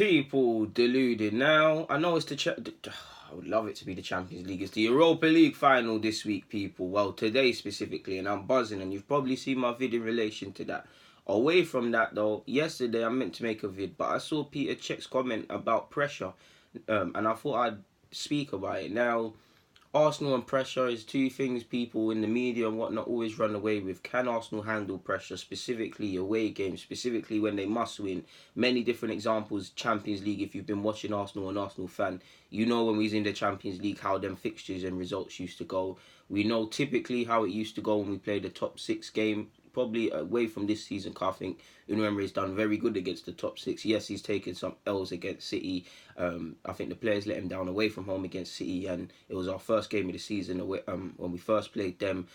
People deluded. Now, I know it's I would love it to be the Champions League. It's the Europa League final this week, people. Well, today specifically, and I'm buzzing, and you've probably seen my vid in relation to that. Away from that, though, yesterday I meant to make a vid, but I saw Petr Cech's comment about pressure, and I thought I'd speak about it. Now, Arsenal and pressure is two things people in the media and whatnot always run away with. Can Arsenal handle pressure, specifically away games, specifically when they must win? Many different examples. Champions League, if you've been watching Arsenal, an Arsenal fan, you know when we was in the Champions League how them fixtures and results used to go. We know typically how it used to go when we played the top 6 game. Probably away from this season, I think Unai Emery's done very good against the top 6. Yes, he's taken some L's against City. I think the players let him down away from home against City, and it was our first game of the season away, when we first played them.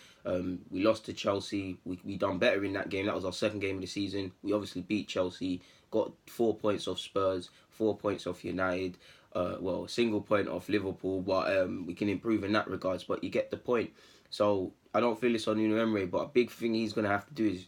We lost to Chelsea. We done better in that game. That was our second game of the season. We obviously beat Chelsea, got 4 points off Spurs, 4 points off United. A single point off Liverpool, but we can improve in that regards. But you get the point. So I don't feel it's on Unai Emery, but a big thing he's going to have to do is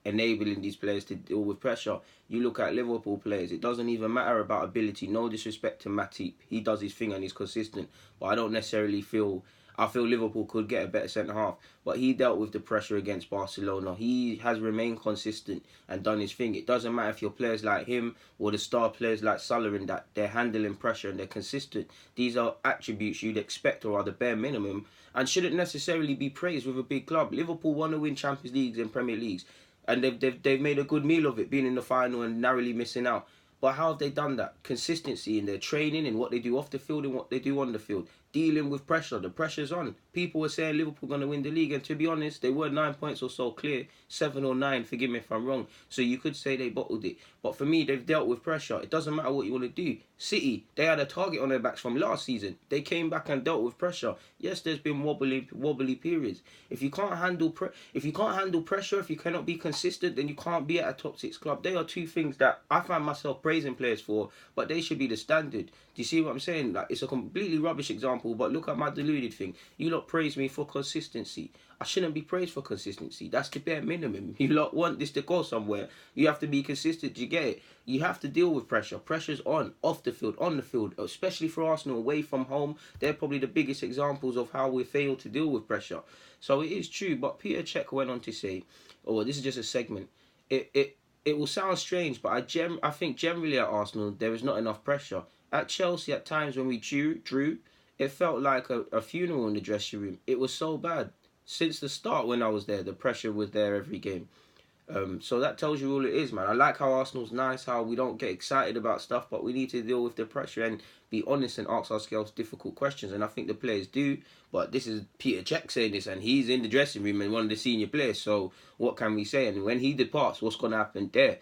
enabling these players to deal with pressure. You look at Liverpool players, it doesn't even matter about ability. No disrespect to Matip, he does his thing and he's consistent. But I don't necessarily feel... I feel Liverpool could get a better centre-half. But he dealt with the pressure against Barcelona. He has remained consistent and done his thing. It doesn't matter if you're players like him or the star players like Salah and that. They're handling pressure and they're consistent. These are attributes you'd expect or are the bare minimum and shouldn't necessarily be praised with a big club. Liverpool want to win Champions Leagues and Premier Leagues. And they've made a good meal of it, being in the final and narrowly missing out. But how have they done that? Consistency in their training and what they do off the field and what they do on the field. Dealing with pressure. The pressure's on. People were saying Liverpool going to win the league. And to be honest, they were 9 points or so clear. 7 or 9, forgive me if I'm wrong. So you could say they bottled it. But for me, they've dealt with pressure. It doesn't matter what you want to do. City, they had a target on their backs from last season. They came back and dealt with pressure. Yes, there's been wobbly periods. If you can't handle pressure, if you cannot be consistent, then you can't be at a top 6 club. They are two things that I find myself praising players for, but they should be the standard. Do you see what I'm saying? Like, it's a completely rubbish example, but look at my deluded thing. You lot praise me for consistency. I shouldn't be praised for consistency. That's the bare minimum. You lot want this to go somewhere. You have to be consistent. You get it? You have to deal with pressure. Pressure's on, off the field, on the field, especially for Arsenal away from home. They're probably the biggest examples of how we fail to deal with pressure. So it is true, but Petr Cech went on to say, this is just a segment. It will sound strange, but I think generally at Arsenal, there is not enough pressure. At Chelsea, at times when we drew, it felt like a funeral in the dressing room. It was so bad. Since the start when I was there, the pressure was there every game. So that tells you all it is, man. I like how Arsenal's nice, how we don't get excited about stuff, but we need to deal with the pressure and be honest and ask ourselves difficult questions. And I think the players do, but this is Petr Cech saying this, and he's in the dressing room and one of the senior players. So what can we say? And when he departs, what's going to happen there?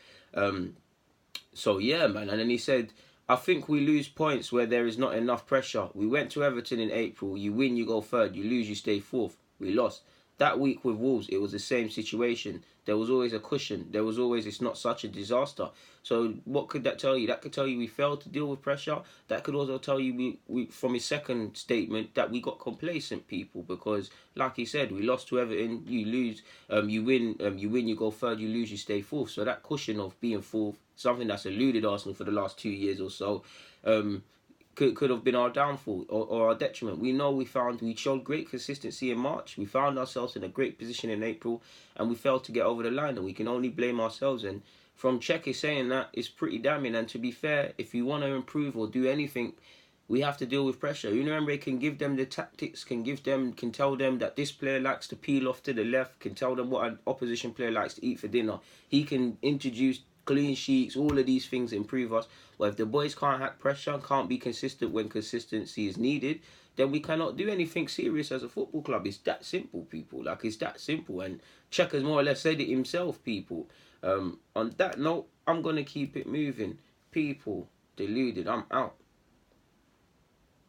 So yeah, man. And then he said, I think we lose points where there is not enough pressure. We went to Everton in April. You win, you go third. You lose, you stay fourth. We lost. That week with Wolves, it was the same situation. There was always a cushion. There was always, it's not such a disaster. So what could that tell you? That could tell you we failed to deal with pressure. That could also tell you, we from his second statement, that we got complacent, people. Because, like he said, we lost to Everton. You lose, you win, you go third. You lose, you stay fourth. So that cushion of being fourth, something that's eluded Arsenal for the last 2 years or so, could have been our downfall or our detriment. We know we showed great consistency in March. We found ourselves in a great position in April, and we failed to get over the line, and we can only blame ourselves. And from Cech is saying that, it's pretty damning. And to be fair, if you want to improve or do anything, we have to deal with pressure. Unai Emery can give them the tactics, can tell them that this player likes to peel off to the left, can tell them what an opposition player likes to eat for dinner. He can introduce clean sheets, all of these things improve us. But if the boys can't hack pressure, can't be consistent when consistency is needed, then we cannot do anything serious as a football club. It's that simple, people. Like, it's that simple. And Cech has more or less said it himself, people. On that note, I'm going to keep it moving. People, deluded. I'm out.